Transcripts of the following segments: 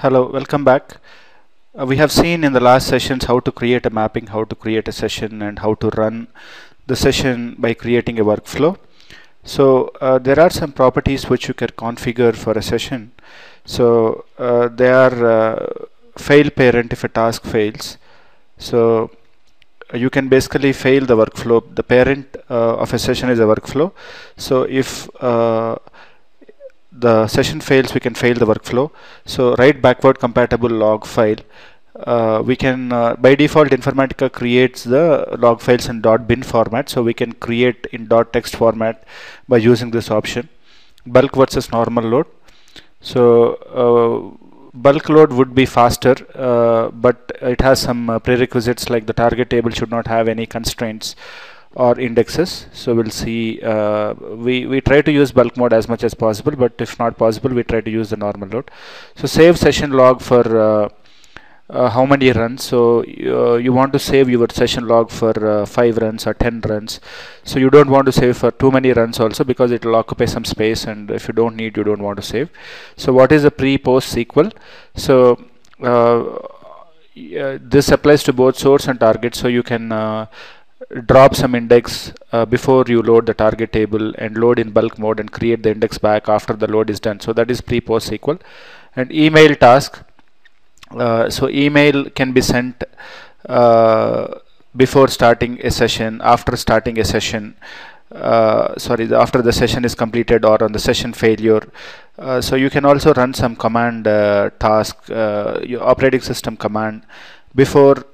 Hello, welcome back. We have seen in the last sessions how to create a mapping, how to create a session, and how to run the session by creating a workflow. So there are some properties which you can configure for a session. So they are fail parent if a task fails. So you can basically fail the workflow. The parent of a session is a workflow. So if the session fails, we can fail the workflow. So write backward compatible log file. We can by default Informatica creates the log files in .bin format, so we can create in .text format by using this option. Bulk versus normal load. So bulk load would be faster, but it has some prerequisites, like the target table should not have any constraints or indexes. So we'll see. We try to use bulk mode as much as possible, but if not possible, we try to use the normal load. So save session log for how many runs. So you want to save your session log for 5 runs or 10 runs. So you don't want to save for too many runs also, because it will occupy some space, and if you don't need, you don't want to save. So what is a pre-post SQL? So this applies to both source and target. So you can drop some index before you load the target table and load in bulk mode and create the index back after the load is done. So that is pre-post SQL. And email task. So email can be sent before starting a session, after starting a session, after the session is completed, or on the session failure. So you can also run some command task, your operating system command, before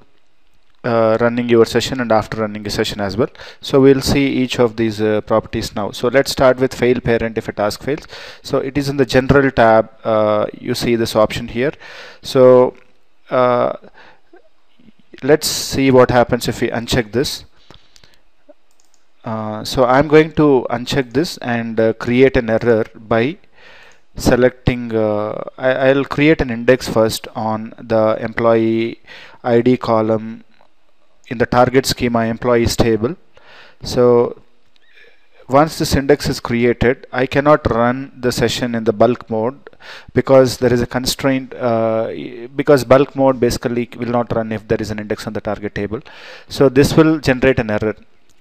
running your session and after running a session as well. So we'll see each of these properties now. So let's start with fail parent if a task fails. So it is in the general tab. You see this option here. So let's see what happens if we uncheck this. So I'm going to uncheck this and create an error by selecting I'll create an index first on the employee ID column in the target schema employees table. So once this index is created, I cannot run the session in the bulk mode, because there is a constraint, because bulk mode basically will not run if there is an index on the target table. So this will generate an error.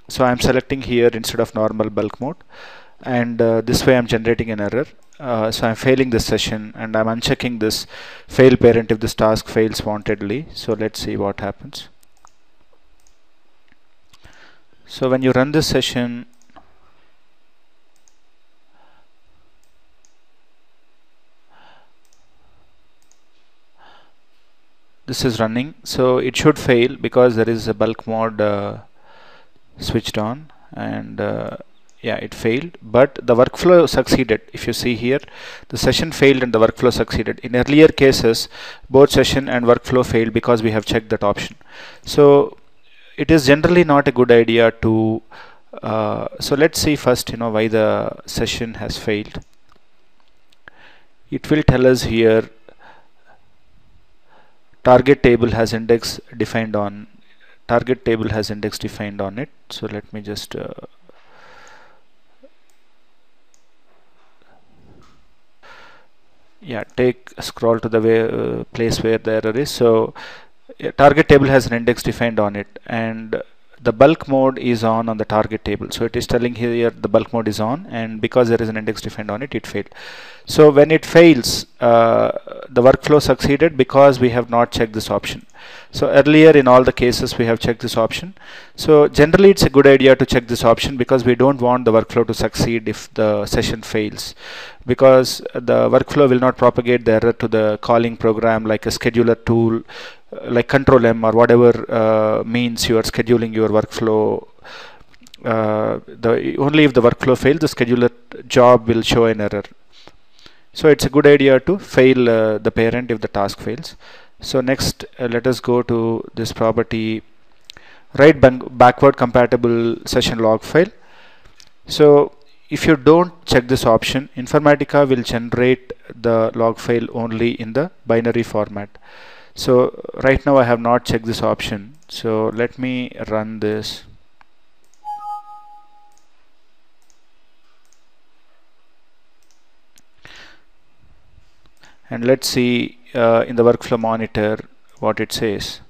So I'm selecting here instead of normal bulk mode, and this way I'm generating an error. So I'm failing this session, and I'm unchecking this fail parent if this task fails wantedly. So let's see what happens. So when you run this session, this is running, so it should fail because there is a bulk mode switched on, and yeah, it failed, but the workflow succeeded. If you see here, the session failed and the workflow succeeded. In earlier cases, both session and workflow failed because we have checked that option. So it is generally not a good idea to so let's see first why the session has failed. It will tell us here target table has index defined on it. So let me just yeah, scroll to the place where the error is. So target table has an index defined on it, and the bulk mode is on the target table. So it is telling here the bulk mode is on, and because there is an index defined on it, it failed. So when it fails, the workflow succeeded because we have not checked this option. So earlier in all the cases we have checked this option. So generally it's a good idea to check this option, because we don't want the workflow to succeed if the session fails, because the workflow will not propagate the error to the calling program like a scheduler tool, like Control M or whatever means you are scheduling your workflow. Only if the workflow fails, the scheduler job will show an error. So it's a good idea to fail the parent if the task fails. So next, let us go to this property, write backward compatible session log file. So if you don't check this option, Informatica will generate the log file only in the binary format. So right now I have not checked this option. So let me run this. and let's see in the workflow monitor what it says.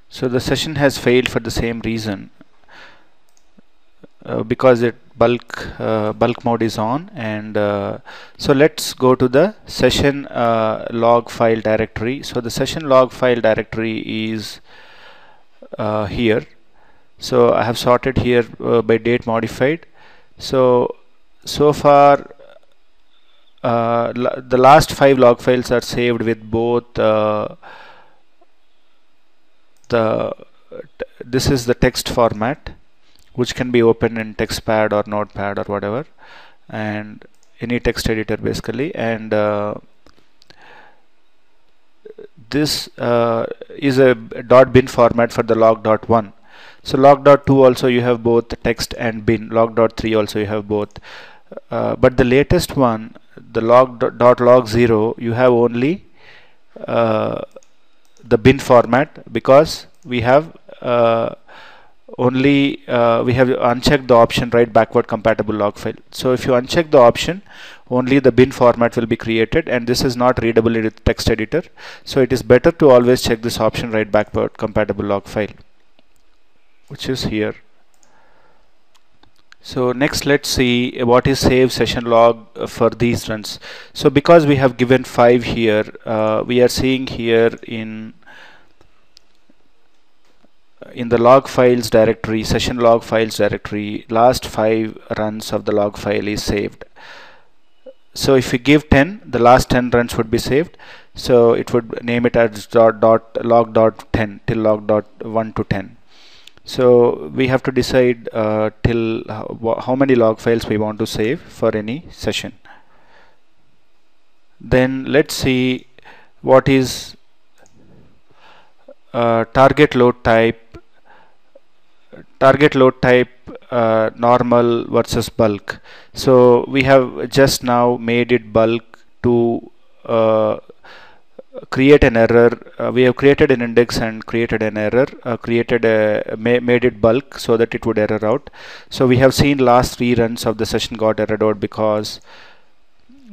So the session has failed for the same reason, because it bulk mode is on. And so let's go to the session log file directory. So the session log file directory is here. So I have sorted here by date modified. So far the last 5 log files are saved with both this is the text format, which can be opened in TextPad or Notepad or whatever, and any text editor basically. And this is a .bin format for the log.1. So log.2 also you have both text and bin. Log.3 also you have both. But the latest one, the log.log0, you have only the bin format, because we have we have unchecked the option write backward compatible log file. So if you uncheck the option, only the bin format will be created, and this is not readable in the text editor. So it is better to always check this option write backward compatible log file, which is here. So next, let's see what is save session log for these runs. So because we have given 5 here, we are seeing here in the log files directory, session log files directory, last 5 runs of the log file is saved. So if we give 10, the last 10 runs would be saved. So it would name it as log.10 till log.1 to 10. So we have to decide till how many log files we want to save for any session. Then let's see what is target load type. Normal versus bulk. So we have just now made it bulk to create an error. We have created an index and created an error, made it bulk so that it would error out. So we have seen last 3 runs of the session got errored out because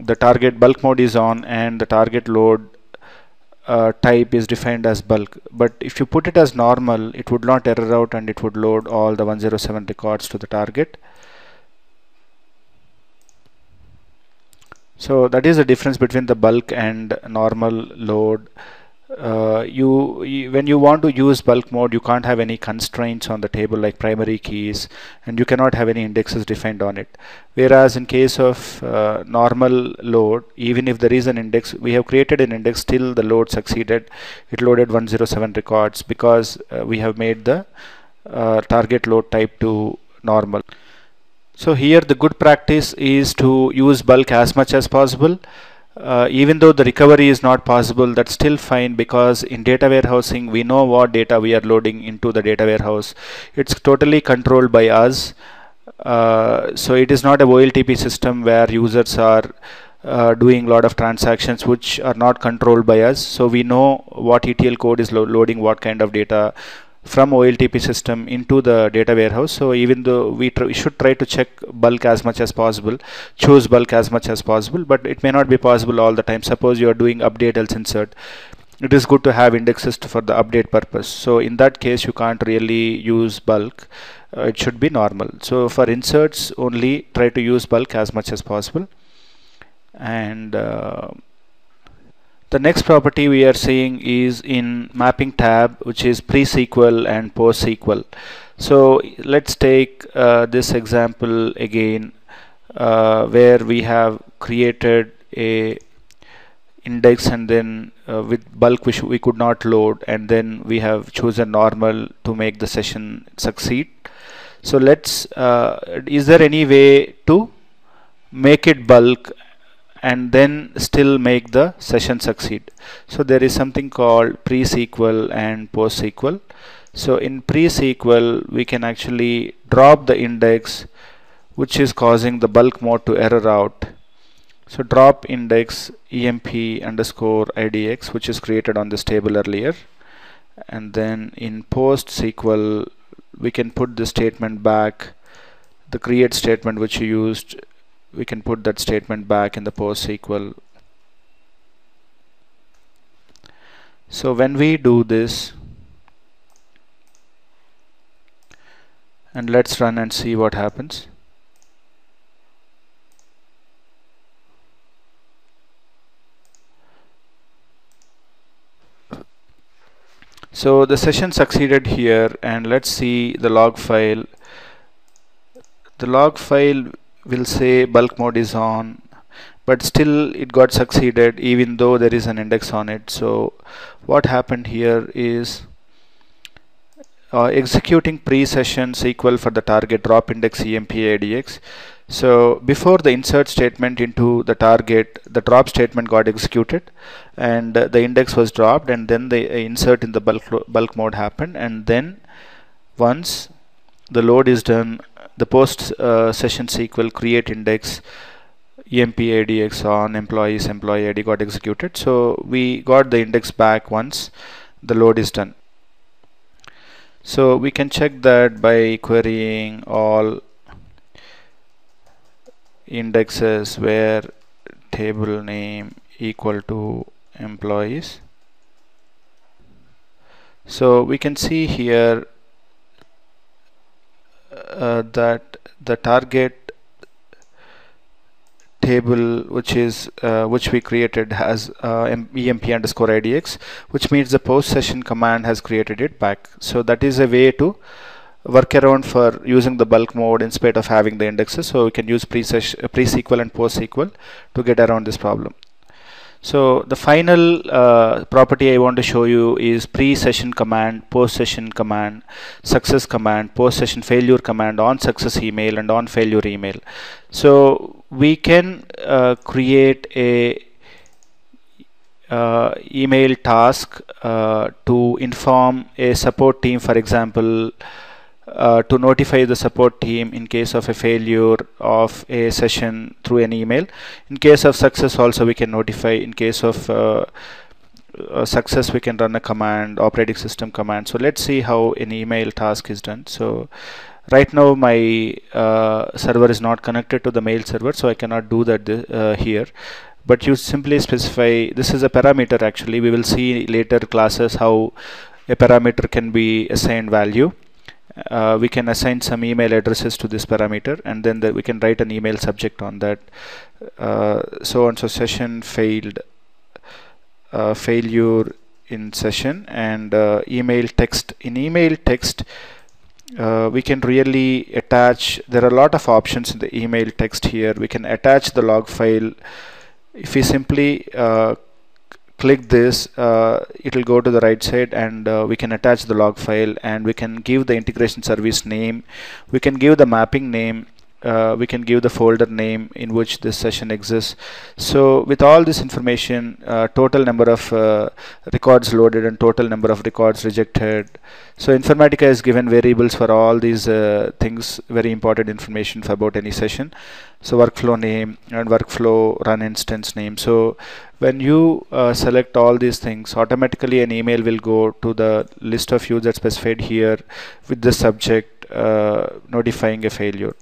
the target bulk mode is on and the target load type is defined as bulk. But if you put it as normal, it would not error out and it would load all the 107 records to the target. So that is the difference between the bulk and normal load. When you want to use bulk mode, you can't have any constraints on the table like primary keys, and you cannot have any indexes defined on it. Whereas in case of normal load, even if there is an index, we have created an index, till the load succeeded, it loaded 107 records because we have made the target load type to normal. So here the good practice is to use bulk as much as possible. Even though the recovery is not possible, that's still fine, because in data warehousing we know what data we are loading into the data warehouse. It's totally controlled by us. So it is not a OLTP system where users are doing a lot of transactions which are not controlled by us. So we know what ETL code is loading what kind of data from OLTP system into the data warehouse. So even though we should try to check bulk as much as possible, choose bulk as much as possible, but it may not be possible all the time. Suppose you are doing update else insert, it is good to have indexes for the update purpose. So in that case you can't really use bulk, it should be normal. So for inserts only, try to use bulk as much as possible. And the next property we are seeing is in mapping tab, which is pre-SQL and post-SQL. So let's take this example again, where we have created a index, and then with bulk we could not load, and then we have chosen normal to make the session succeed. So let's is there any way to make it bulk and then still make the session succeed? So there is something called pre-SQL and post-SQL. So in pre-SQL we can actually drop the index which is causing the bulk mode to error out. So drop index emp underscore idx, which is created on this table earlier, and then in post-SQL we can put the statement back the create statement which you used, we can put that statement back in the PostSQL. So when we do this, and let's run and see what happens. So the session succeeded here, and let's see the log file. The log file will say bulk mode is on, but still it got succeeded even though there is an index on it. So what happened here is executing pre-session SQL for the target drop index EMP-ADX. So before the insert statement into the target, the drop statement got executed, and the index was dropped, and then the insert in the bulk mode happened, and then once the load is done, the post session SQL create index EMP-ADX on employees employee ID got executed. So we got the index back once the load is done. So we can check that by querying all indexes where table name equal to employees. So we can see here that the target table which we created has EMP_IDX, which means the post session command has created it back. So that is a way to work around for using the bulk mode in spite of having the indexes. So we can use pre-SQL and post-SQL to get around this problem. So the final property I want to show you is pre-session command, post-session command, success command, post-session failure command, on success email and on failure email. So we can create a email task to inform a support team, for example, to notify the support team in case of a failure of a session through an email. In case of success also we can notify. In case of success we can run a command, operating system command. So let's see how an email task is done. So right now my server is not connected to the mail server, so I cannot do that here. But you simply specify, this is a parameter actually. We will see later classes how a parameter can be assigned value. We can assign some email addresses to this parameter, and then we can write an email subject on that. So session failed, failure in session, and email text. In email text we can really attach, there are a lot of options in the email text here. We can attach the log file. If we simply click this, it will go to the right side, and we can attach the log file, and we can give the integration service name, we can give the mapping name, we can give the folder name in which this session exists. So with all this information, total number of records loaded and total number of records rejected. So Informatica has given variables for all these things, very important information for about any session. So workflow name and workflow run instance name. So when you select all these things, automatically an email will go to the list of users specified here with the subject notifying a failure.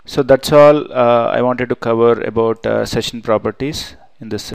So that's all I wanted to cover about session properties in this.